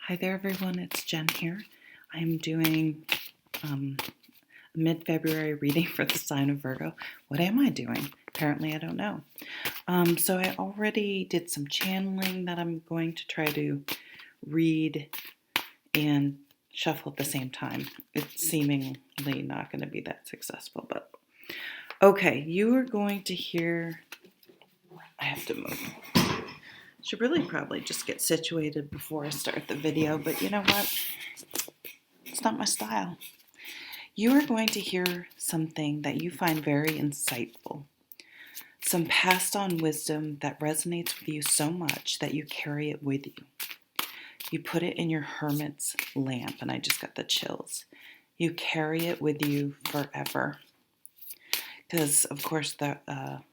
Hi there, everyone. It's Jen here. I am doing a mid-February reading for the sign of Virgo. What am I doing? Apparently, I don't know. So I already did some channeling that I'm going to try to read and shuffle at the same time. It's seemingly not going to be that successful, but okay. You are going to hear. I have to move. Should really probably just get situated before I start the video, but you know what? It's not my style. You are going to hear something that you find very insightful, some passed on wisdom that resonates with you so much that you carry it with you. You put it in your hermit's lamp, and I just got the chills. You carry it with you forever. Because, of course, the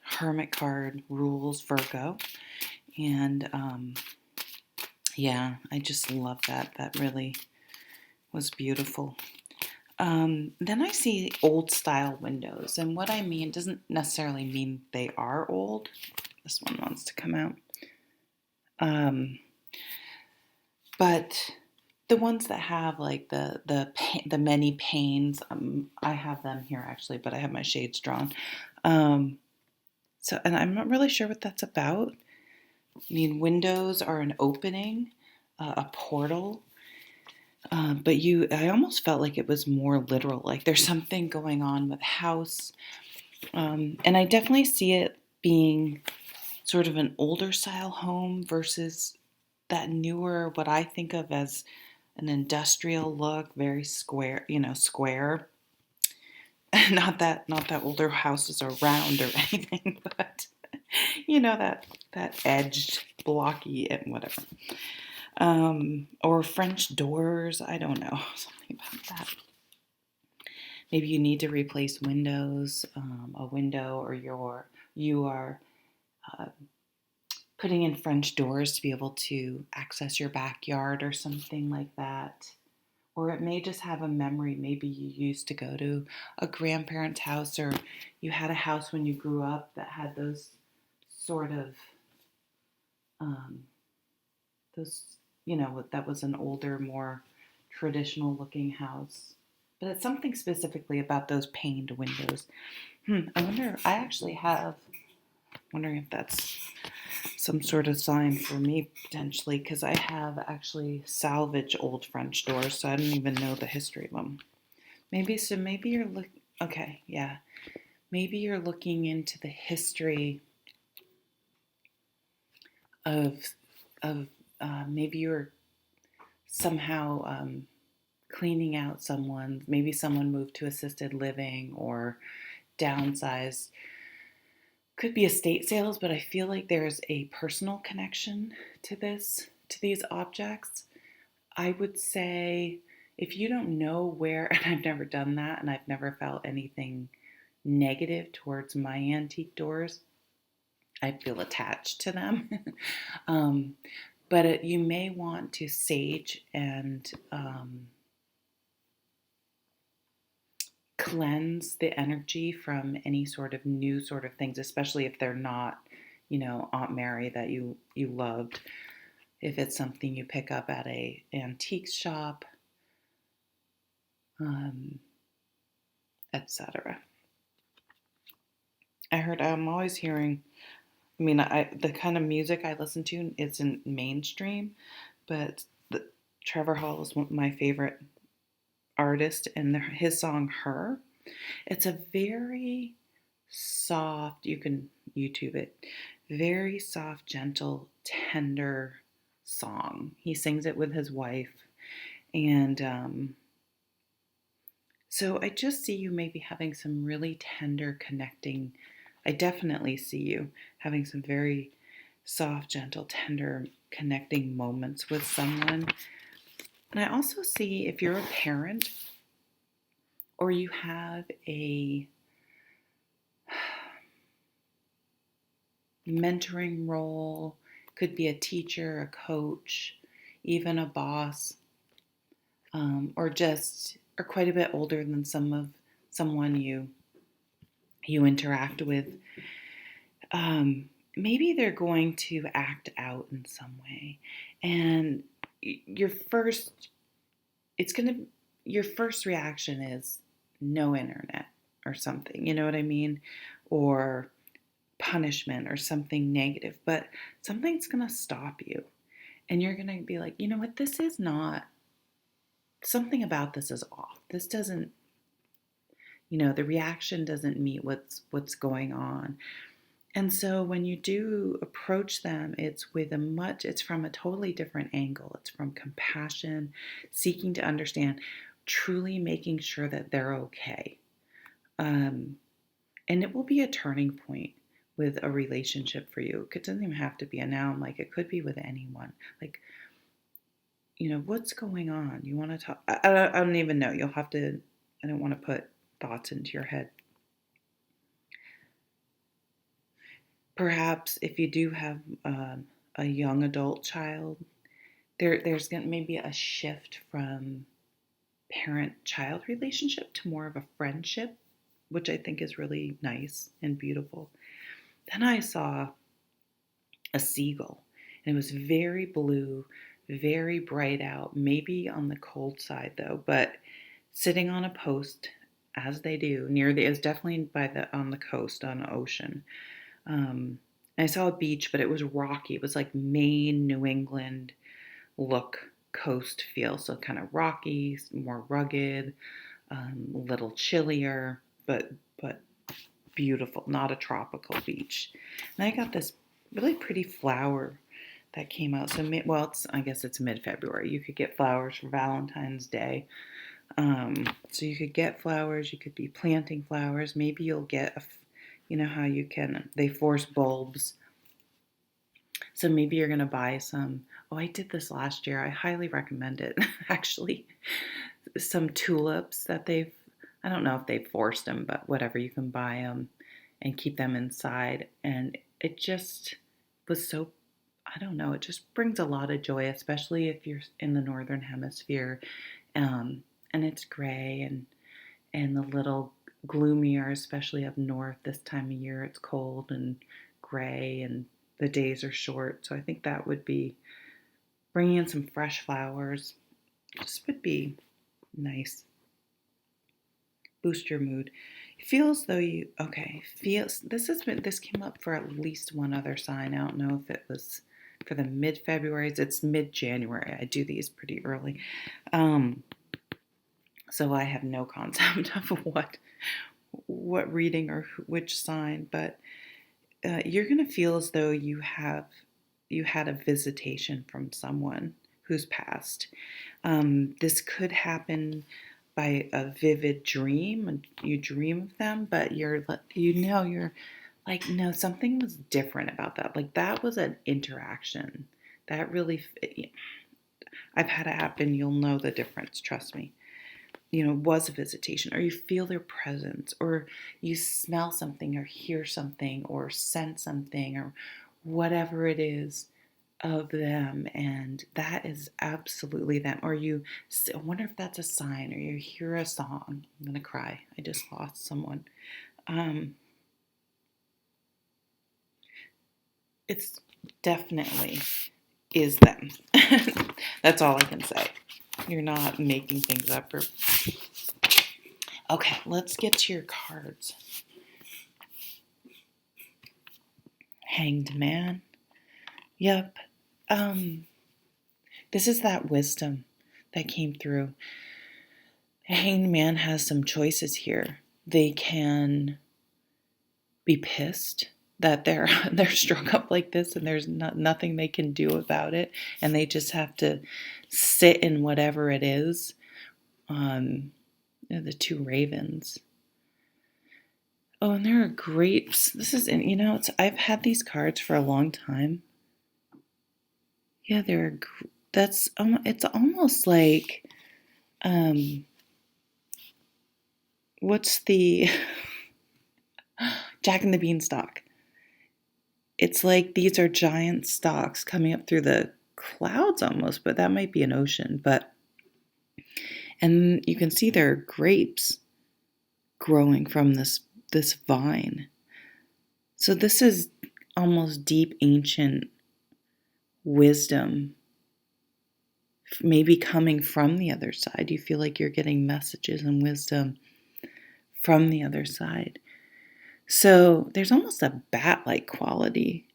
hermit card rules Virgo. And, yeah, I just love that. That really was beautiful. Then I see old style windows, and what I mean doesn't necessarily mean they are old. This one wants to come out. But the ones that have like the many panes, I have them here actually, but I have my shades drawn. And I'm not really sure what that's about. I mean, windows are an opening, a portal. But I almost felt like it was more literal. Like there's something going on with the house. And I definitely see it being sort of an older style home versus that newer, what I think of as an industrial look, very square, square. Not that older houses are round or anything, but that edged, blocky, and whatever. Or French doors. I don't know, something about that. Maybe you need to replace windows, a window, or you are putting in French doors to be able to access your backyard or something like that. Or it may just have a memory. Maybe you used to go to a grandparent's house, or you had a house when you grew up that had those sort of that was an older, more traditional looking house. But it's something specifically about those paned windows. Wondering if that's some sort of sign for me potentially, because I have actually salvaged old French doors, so I don't even know the history of them. Maybe you're looking, okay, yeah. Maybe you're looking into the history of maybe you're somehow cleaning out maybe someone moved to assisted living or downsized. Could be estate sales, but I feel like there's a personal connection to these objects. I would say if you don't know where, and I've never done that, and I've never felt anything negative towards my antique doors, I feel attached to them. But you may want to sage and cleanse the energy from any sort of new sort of things, especially if they're not, Aunt Mary that you loved. If it's something you pick up at a antique shop, etc. I'm always hearing. I mean, the kind of music I listen to isn't mainstream, but Trevor Hall is one of my favorite artists, and his song "Her." It's a very soft. You can YouTube it. Very soft, gentle, tender song. He sings it with his wife, and so I just see you maybe having some really tender connecting. I definitely see you having some very soft, gentle, tender connecting moments with someone. And I also see if you're a parent or you have a mentoring role, could be a teacher, a coach, even a boss, or quite a bit older than someone you interact with. Maybe they're going to act out in some way, and your first, it's going to, your first reaction is no internet or something, you know what I mean? Or punishment or something negative, but something's going to stop you. And you're going to be like, you know what, this is not, something about this is off. This doesn't, the reaction doesn't meet what's going on. And so when you do approach them, it's from a totally different angle. It's from compassion, seeking to understand, truly making sure that they're okay. And it will be a turning point with a relationship for you. It doesn't even have to be a noun, like it could be with anyone. Like, what's going on? You want to talk? I don't even know. I don't want to put thoughts into your head. Perhaps if you do have a young adult child, there's going to maybe a shift from parent-child relationship to more of a friendship, which I think is really nice and beautiful. Then I saw a seagull, and it was very blue, very bright out, maybe on the cold side though, but sitting on a post, as they do, it was definitely on the coast, on the ocean. I saw a beach, but it was rocky. It was like Maine, New England look, coast feel. So kind of rocky, more rugged, a little chillier, but beautiful. Not a tropical beach. And I got this really pretty flower that came out. So, I guess it's mid-February. You could get flowers for Valentine's Day. So you could get flowers. You could be planting flowers. Maybe you'll get how they force bulbs. So maybe you're going to buy some. Oh, I did this last year. I highly recommend it, actually. Some tulips that I don't know if they've forced them, but whatever, you can buy them and keep them inside. And it just was so, I don't know, it just brings a lot of joy, especially if you're in the Northern Hemisphere. And it's gray and a little gloomier, especially up north this time of year. It's cold and gray and the days are short. So I think that would be bringing in some fresh flowers. Just would be nice. Boost your mood. It feels though this came up for at least one other sign. I don't know if it was for the mid-February. It's mid-January. I do these pretty early. So I have no concept of what reading or which sign, but you're going to feel as though you had a visitation from someone who's passed. This could happen by a vivid dream, and you dream of them, but you're like, no, something was different about that. Like that was an interaction that really, I've had it happen. You'll know the difference. Trust me. Was a visitation, or you feel their presence, or you smell something, or hear something, or sense something, or whatever it is of them, and that is absolutely them. Or I wonder if that's a sign, or you hear a song. I'm gonna cry. I just lost someone. It's definitely is them. That's all I can say. You're not making things up. Okay, let's get to your cards. Hanged Man. Yep. This is that wisdom that came through. A hanged man has some choices here. They can be pissed that they're struck up like this and there's nothing they can do about it, and they just have to sit in whatever it is. The two ravens. Oh, and there are grapes. This is, I've had these cards for a long time. Yeah, it's almost like, what's the, Jack and the Beanstalk. It's like these are giant stalks coming up through the clouds almost, but that might be an ocean. And you can see there are grapes growing from this vine. So this is almost deep ancient wisdom maybe coming from the other side. You feel like you're getting messages and wisdom from the other side. So there's almost a bat-like quality,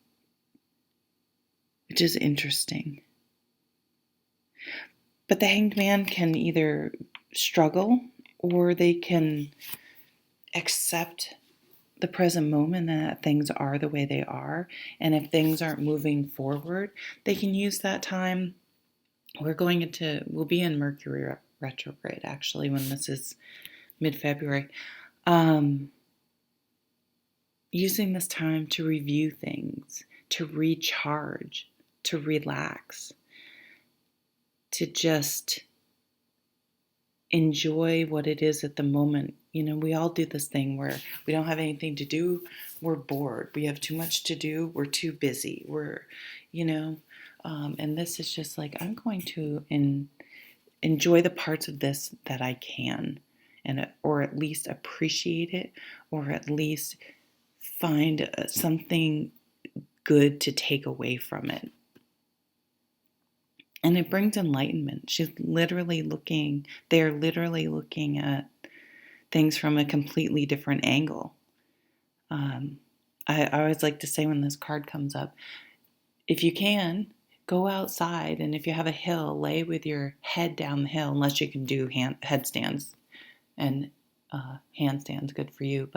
which is interesting. But the Hanged Man can either struggle or they can accept the present moment and that things are the way they are. And if things aren't moving forward, they can use that time. We'll be in Mercury retrograde actually when this is mid-February. Using this time to review things, to recharge, to relax, to just enjoy what it is at the moment. We all do this thing where we don't have anything to do, we're bored, we have too much to do, we're too busy, and this is just like, I'm going to enjoy the parts of this that I can, or at least appreciate it, or at least find something good to take away from it. And it brings enlightenment. They're literally looking at things from a completely different angle. I always like to say when this card comes up, if you can, go outside, and if you have a hill, lay with your head down the hill, unless you can do headstands, and handstands, good for you,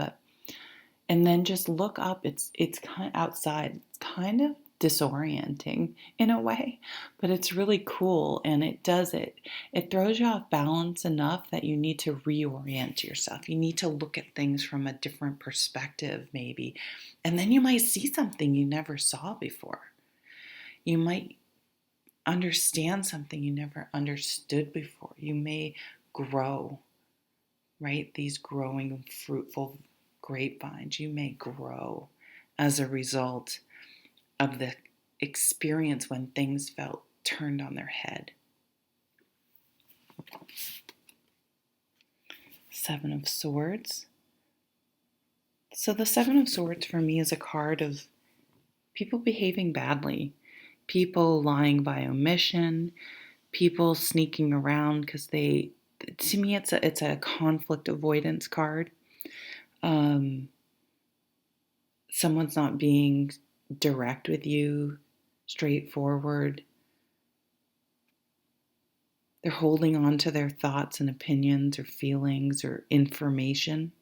and then just look up. It's kind of outside. It's kind of disorienting in a way, but it's really cool, and it throws you off balance enough that you need to reorient yourself. You need to look at things from a different perspective maybe, and then you might see something you never saw before. You might understand something you never understood before. You may grow, right? These growing fruitful grapevines, you may grow as a result of the experience when things felt turned on their head. Seven of Swords. So the Seven of Swords for me is a card of people behaving badly, people lying by omission, people sneaking around because to me it's a conflict avoidance card. Someone's not being direct with you, straightforward. They're holding on to their thoughts and opinions or feelings or information.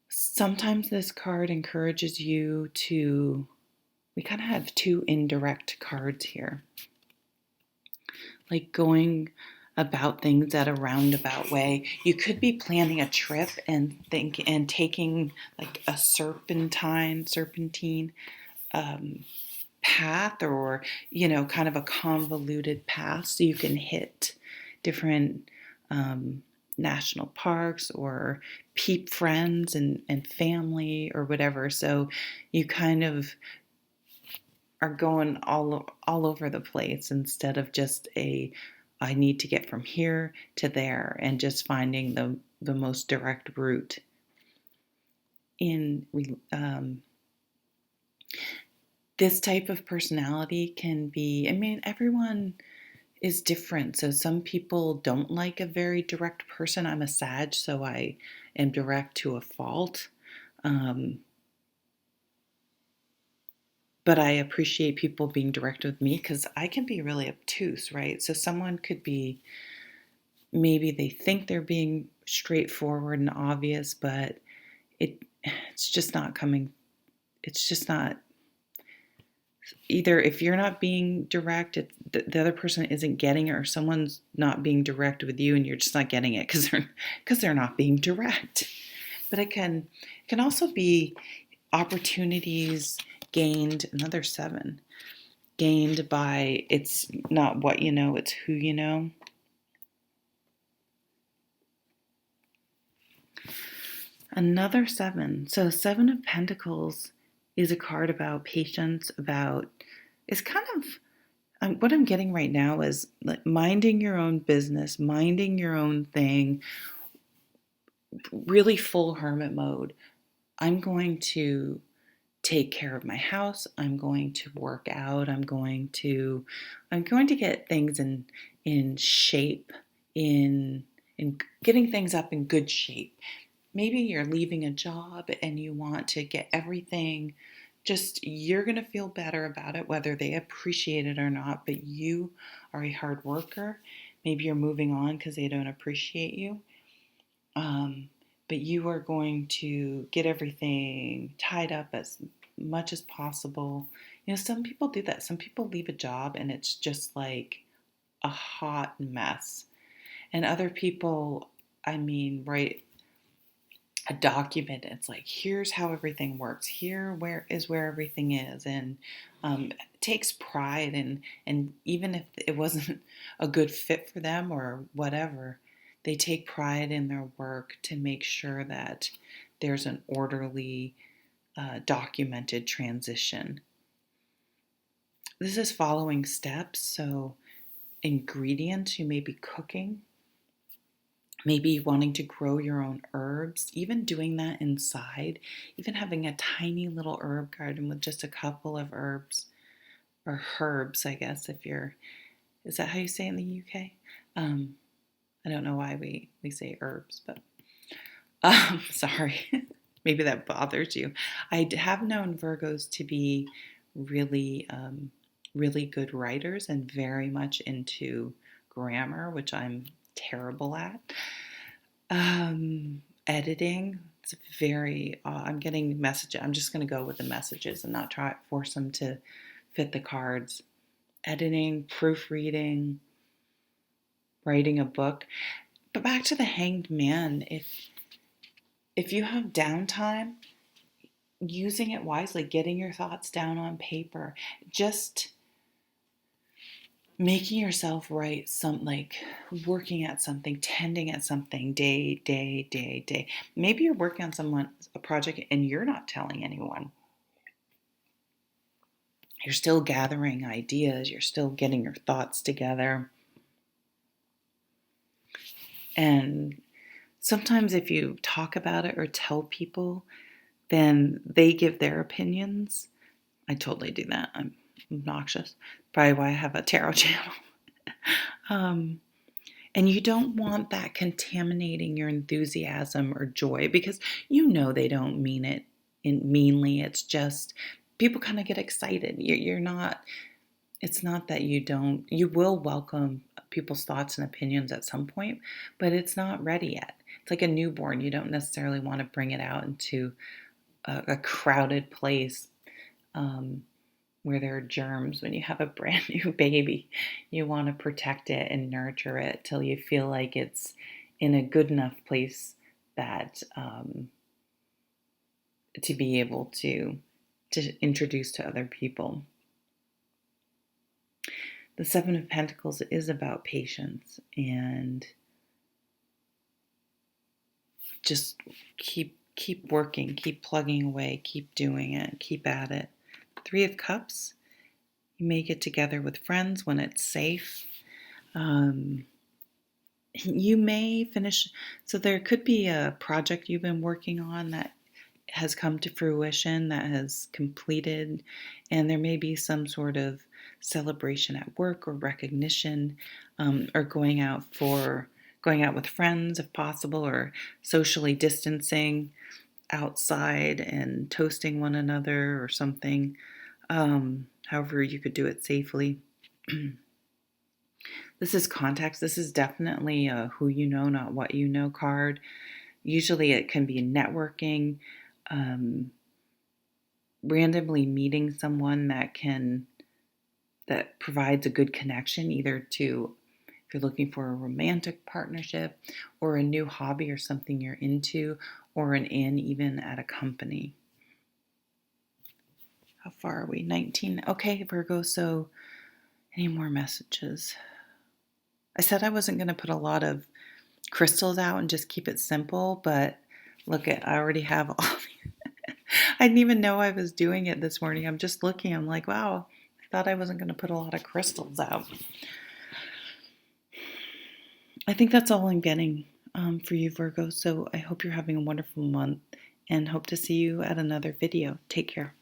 Sometimes this card encourages you we kind of have two indirect cards here. Like going about things at a roundabout way. You could be planning a trip and taking like a serpentine path, or kind of a convoluted path, so you can hit different national parks or peep friends and family or whatever. So you kind of are going all over the place instead of just I need to get from here to there, and just finding the most direct route. This type of personality can be, everyone is different. So some people don't like a very direct person. I'm a Sag, so I am direct to a fault. But I appreciate people being direct with me because I can be really obtuse, right? So someone could be, maybe they think they're being straightforward and obvious, but it's just not coming. It's just not. Either if you're not being direct, the other person isn't getting it, or someone's not being direct with you and you're just not getting it because they're not being direct. But it can also be opportunities gained, another 7, gained by, it's not what you know, it's who you know. Another 7. So 7 of Pentacles is a card about patience, it's kind of, what I'm getting right now is like minding your own business, minding your own thing, really full hermit mode. I'm going to take care of my house. I'm going to work out. I'm going to get things in shape, in getting things up in good shape. Maybe you're leaving a job and you want to get everything, just you're going to feel better about it, whether they appreciate it or not, but you are a hard worker. Maybe you're moving on because they don't appreciate you. But you are going to get everything tied up as much as possible. Some people do that. Some people leave a job and it's just like a hot mess. And other people, write a document. It's like, here's how everything works. Where everything is, and takes pride. And even if it wasn't a good fit for them or whatever, they take pride in their work to make sure that there's an orderly, documented transition. This is following steps. So ingredients, you may be cooking. Maybe wanting to grow your own herbs, even doing that inside, even having a tiny little herb garden with just a couple of herbs, or herbs, I guess, is that how you say it in the UK? I don't know why we say herbs, but sorry, maybe that bothers you. I have known Virgos to be really, really good writers and very much into grammar, which I'm terrible at. Editing, it's very, I'm getting messages. I'm just going to go with the messages and not force them to fit the cards. Editing, proofreading, writing a book. But back to the Hanged Man, if you have downtime, using it wisely, getting your thoughts down on paper, just making yourself write working at something, tending at something day. Maybe you're working on a project and you're not telling anyone. You're still gathering ideas. You're still getting your thoughts together. And sometimes if you talk about it or tell people, then they give their opinions. I totally do that. I'm obnoxious. Probably why I have a tarot channel. And you don't want that contaminating your enthusiasm or joy, because they don't mean it meanly. It's just people kind of get excited. You're not. It's not that you will welcome people's thoughts and opinions at some point, but it's not ready yet. It's like a newborn. You don't necessarily want to bring it out into a crowded place where there are germs. When you have a brand new baby, you want to protect it and nurture it till you feel like it's in a good enough place that to be able to introduce to other people. The Seven of Pentacles is about patience and just keep working, keep plugging away, keep doing it, keep at it. Three of Cups, you may get together with friends when it's safe. You may finish, so there could be a project you've been working on that has come to fruition, that has completed, and there may be some sort of celebration at work or recognition, or going out with friends if possible, or socially distancing outside and toasting one another or something. However you could do it safely. This is context. This is definitely a who you know, not what you know card. Usually it can be networking, randomly meeting someone that provides a good connection, either to, if you're looking for a romantic partnership or a new hobby or something you're into, or an in even at a company. How far are we? 19. Okay, Virgo, so any more messages? I said I wasn't going to put a lot of crystals out and just keep it simple, but look, I already have all I didn't even know I was doing it this morning. I'm just looking. I'm like, wow, I thought I wasn't going to put a lot of crystals out. I think that's all I'm getting for you, Virgo. So I hope you're having a wonderful month and hope to see you at another video. Take care.